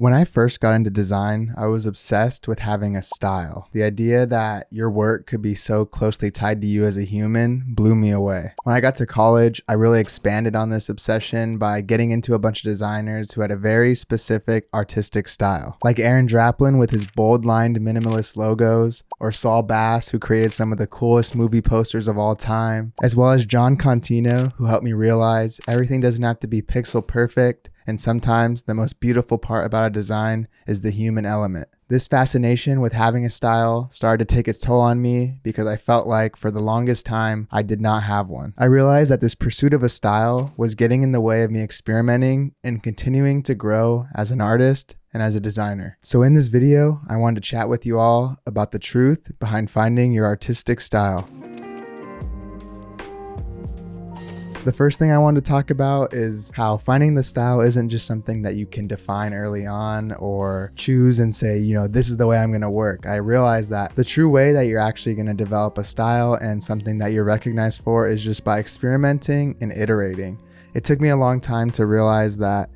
When I first got into design, I was obsessed with having a style. The idea that your work could be so closely tied to you as a human blew me away. When I got to college, I really expanded on this obsession by getting into a bunch of designers who had a very specific artistic style. Like Aaron Draplin with his bold-lined minimalist logos, or Saul Bass, who created some of the coolest movie posters of all time, as well as John Contino, who helped me realize everything doesn't have to be pixel perfect, and sometimes the most beautiful part about a design is the human element. This fascination with having a style started to take its toll on me because I felt like for the longest time I did not have one. I realized that this pursuit of a style was getting in the way of me experimenting and continuing to grow as an artist and as a designer. So in this video, I wanted to chat with you all about the truth behind finding your artistic style. The first thing I wanted to talk about is how finding the style isn't just something that you can define early on or choose and say, this is the way I'm going to work. I realized that the true way that you're actually going to develop a style and something that you're recognized for is just by experimenting and iterating. It took me a long time to realize that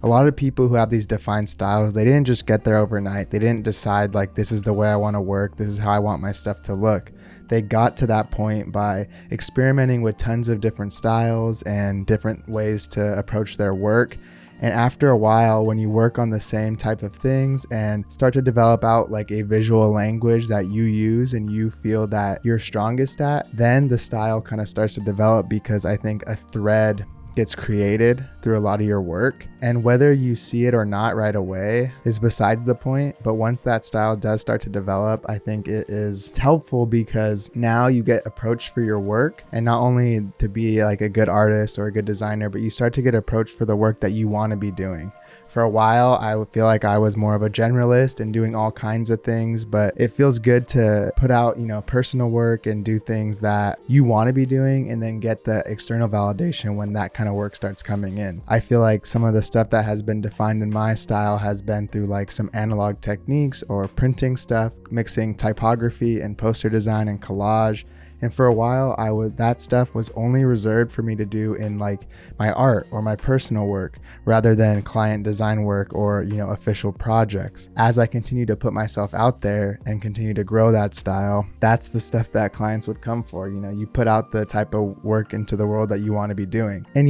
a lot of people who have these defined styles, they didn't just get there overnight. They didn't decide like, this is the way I want to work. This is how I want my stuff to look. They got to that point by experimenting with tons of different styles and different ways to approach their work. And after a while, when you work on the same type of things and start to develop out like a visual language that you use and you feel that you're strongest at, then the style kind of starts to develop, because I think a thread gets created through a lot of your work, and whether you see it or not right away is besides the point. But once that style does start to develop, I think it's helpful because now you get approached for your work, and not only to be like a good artist or a good designer, but you start to get approached for the work that you want to be doing. For a while, I would feel like I was more of a generalist and doing all kinds of things, but it feels good to put out, personal work and do things that you want to be doing, and then get the external validation when that kind of work starts coming in. I feel like some of the stuff that has been defined in my style has been through like some analog techniques or printing stuff, mixing typography and poster design and collage. And for a while, that stuff was only reserved for me to do in like my art or my personal work, rather than client design work or, official projects. As I continue to put myself out there and continue to grow that style, that's the stuff that clients would come for. You put out the type of work into the world that you want to be doing. And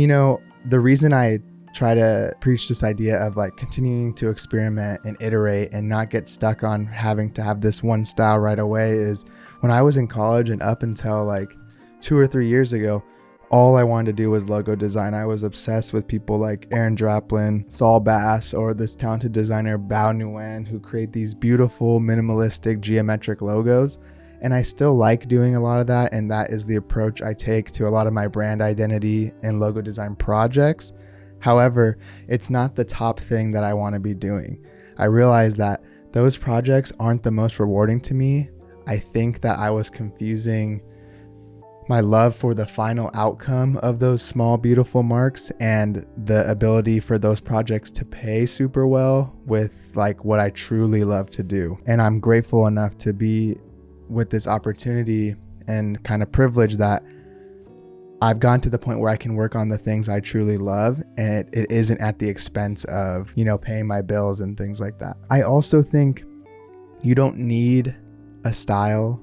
the reason I try to preach this idea of like continuing to experiment and iterate and not get stuck on having to have this one style right away is when I was in college and up until like 2 or 3 years ago, all I wanted to do was logo design. I was obsessed with people like Aaron Draplin, Saul Bass, or this talented designer Bao Nguyen, who create these beautiful minimalistic geometric logos. And I still like doing a lot of that, and that is the approach I take to a lot of my brand identity and logo design projects. However, it's not the top thing that I want to be doing. I realize that those projects aren't the most rewarding to me. I think that I was confusing my love for the final outcome of those small, beautiful marks and the ability for those projects to pay super well with like what I truly love to do. And I'm grateful enough to be with this opportunity and kind of privilege that I've gotten to the point where I can work on the things I truly love, and it isn't at the expense of, paying my bills and things like that. I also think you don't need a style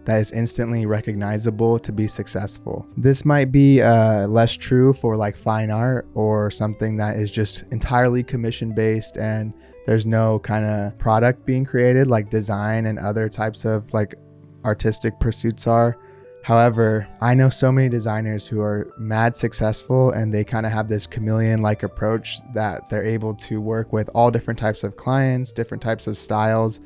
that is instantly recognizable to be successful. This might be less true for like fine art or something that is just entirely commission based and there's no kind of product being created like design and other types of like artistic pursuits are. However, I know so many designers who are mad successful, and they kind of have this chameleon-like approach that they're able to work with all different types of clients, different types of styles,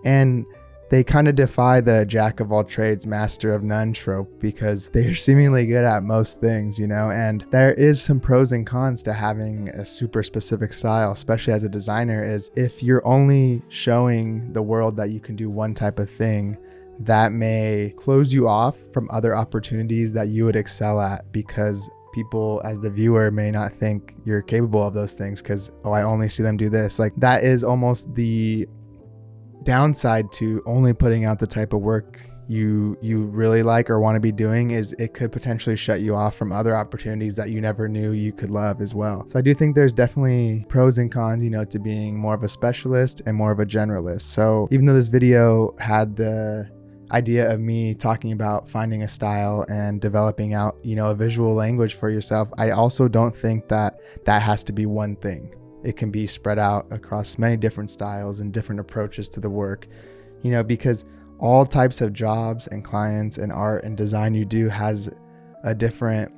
and they kind of defy the jack of all trades, master of none trope, because they're seemingly good at most things, and there is some pros and cons to having a super specific style, especially as a designer, is if you're only showing the world that you can do one type of thing, that may close you off from other opportunities that you would excel at, because people as the viewer may not think you're capable of those things because, I only see them do this. Like, that is almost the downside to only putting out the type of work you really like or want to be doing, is it could potentially shut you off from other opportunities that you never knew you could love as well. So I do think there's definitely pros and cons, to being more of a specialist and more of a generalist. So even though this video had the idea of me talking about finding a style and developing out, a visual language for yourself, I also don't think that has to be one thing. It can be spread out across many different styles and different approaches to the work, because all types of jobs and clients and art and design you do has a different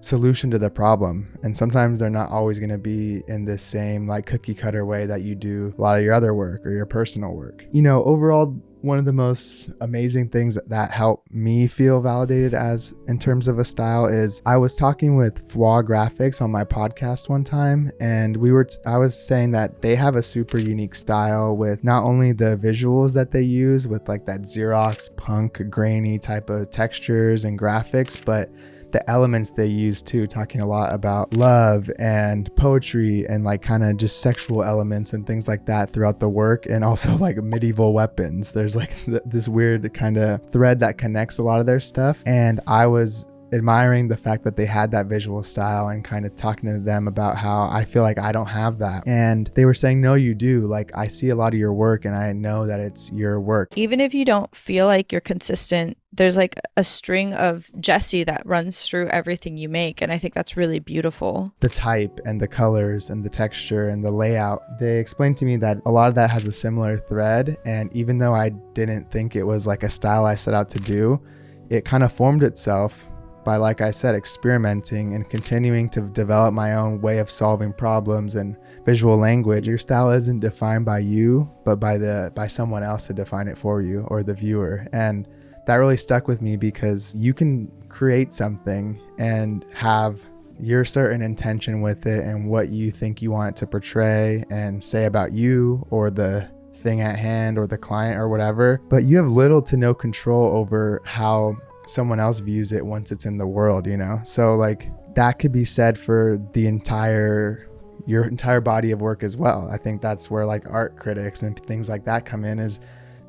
solution to the problem. And sometimes they're not always going to be in this same like cookie cutter way that you do a lot of your other work or your personal work. Overall, one of the most amazing things that helped me feel validated as in terms of a style is I was talking with Fwa Graphics on my podcast one time, and I was saying that they have a super unique style with not only the visuals that they use with like that Xerox punk grainy type of textures and graphics, but the elements they use too, talking a lot about love and poetry and like kind of just sexual elements and things like that throughout the work, and also like medieval weapons. There's like this weird kind of thread that connects a lot of their stuff, and I was admiring the fact that they had that visual style and kind of talking to them about how I feel like I don't have that. And they were saying, no, you do. Like, I see a lot of your work and I know that it's your work. Even if you don't feel like you're consistent, there's like a string of Jesse that runs through everything you make. And I think that's really beautiful. The type and the colors and the texture and the layout, they explained to me that a lot of that has a similar thread. And even though I didn't think it was like a style I set out to do, it kind of formed itself by, like I said, experimenting and continuing to develop my own way of solving problems and visual language. Your style isn't defined by you, but by someone else to define it for you, or the viewer. And that really stuck with me, because you can create something and have your certain intention with it and what you think you want it to portray and say about you or the thing at hand or the client or whatever, but you have little to no control over how someone else views it once it's in the world, so like that could be said for your entire body of work as well. I think that's where like art critics and things like that come in, is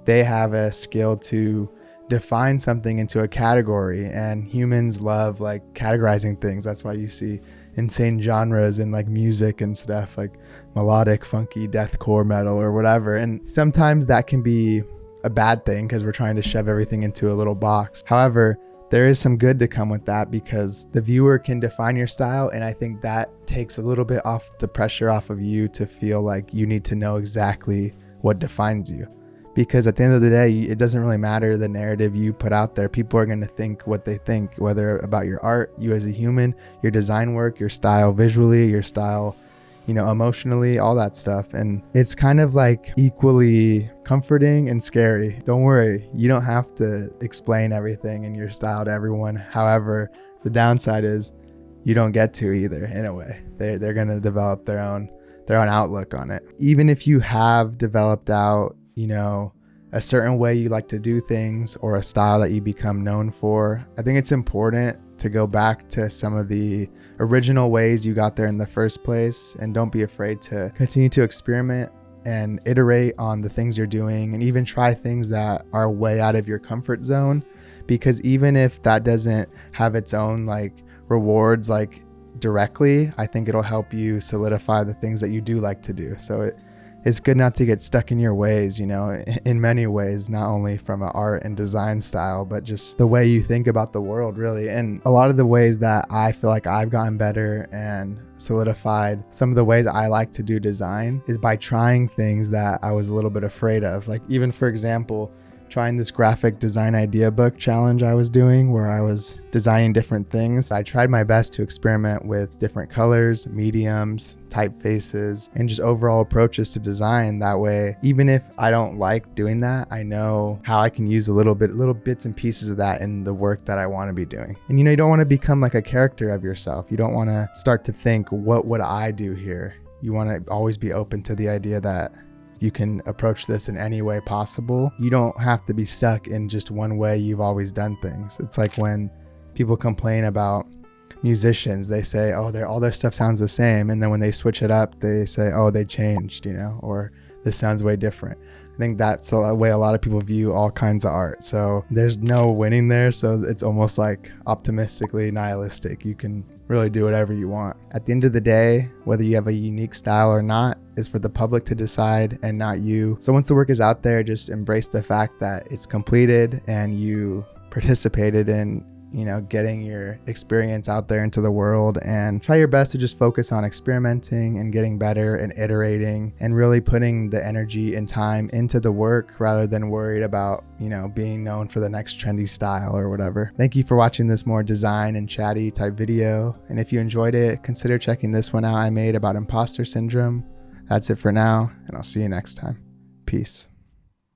they have a skill to define something into a category, and humans love like categorizing things. That's why you see insane genres in like music and stuff, like melodic, funky, deathcore metal or whatever, and sometimes that can be a bad thing because we're trying to shove everything into a little box. However, there is some good to come with that, because the viewer can define your style, and I think that takes a little bit off the pressure off of you to feel like you need to know exactly what defines you. Because at the end of the day, it doesn't really matter the narrative you put out there. People are going to think what they think, whether about your art, you as a human, your design work, your style visually, your style emotionally, all that stuff. And it's kind of like equally comforting and scary. Don't worry, you don't have to explain everything in your style to everyone. However, the downside is you don't get to either, in a way. They're going to develop their own outlook on it. Even if you have developed out, a certain way you like to do things or a style that you become known for, I think it's important to go back to some of the original ways you got there in the first place, and don't be afraid to continue to experiment and iterate on the things you're doing, and even try things that are way out of your comfort zone, because even if that doesn't have its own like rewards like directly, I think it'll help you solidify the things that you do like to do. So it's good not to get stuck in your ways, in many ways, not only from an art and design style, but just the way you think about the world, really. And a lot of the ways that I feel like I've gotten better and solidified some of the ways I like to do design is by trying things that I was a little bit afraid of. Like, even for example, trying this graphic design idea book challenge I was doing, where I was designing different things. I tried my best to experiment with different colors, mediums, typefaces, and just overall approaches to design. That way, even if I don't like doing that, I know how I can use little bits and pieces of that in the work that I want to be doing. And you don't want to become like a character of yourself. You don't want to start to think, what would I do here? You want to always be open to the idea that you can approach this in any way possible. You don't have to be stuck in just one way you've always done things. It's like when people complain about musicians, they say, oh, all their stuff sounds the same. And then when they switch it up, they say, oh, they changed, or this sounds way different. I think that's a way a lot of people view all kinds of art. So there's no winning there. So it's almost like optimistically nihilistic. You can really do whatever you want. At the end of the day, whether you have a unique style or not is for the public to decide and not you. So once the work is out there, just embrace the fact that it's completed and you participated in, you know, getting your experience out there into the world, and try your best to just focus on experimenting and getting better and iterating and really putting the energy and time into the work rather than worried about, you know, being known for the next trendy style or whatever. Thank you for watching this more design and chatty type video. And if you enjoyed it, consider checking this one out I made about imposter syndrome. That's it for now, and I'll see you next time. Peace.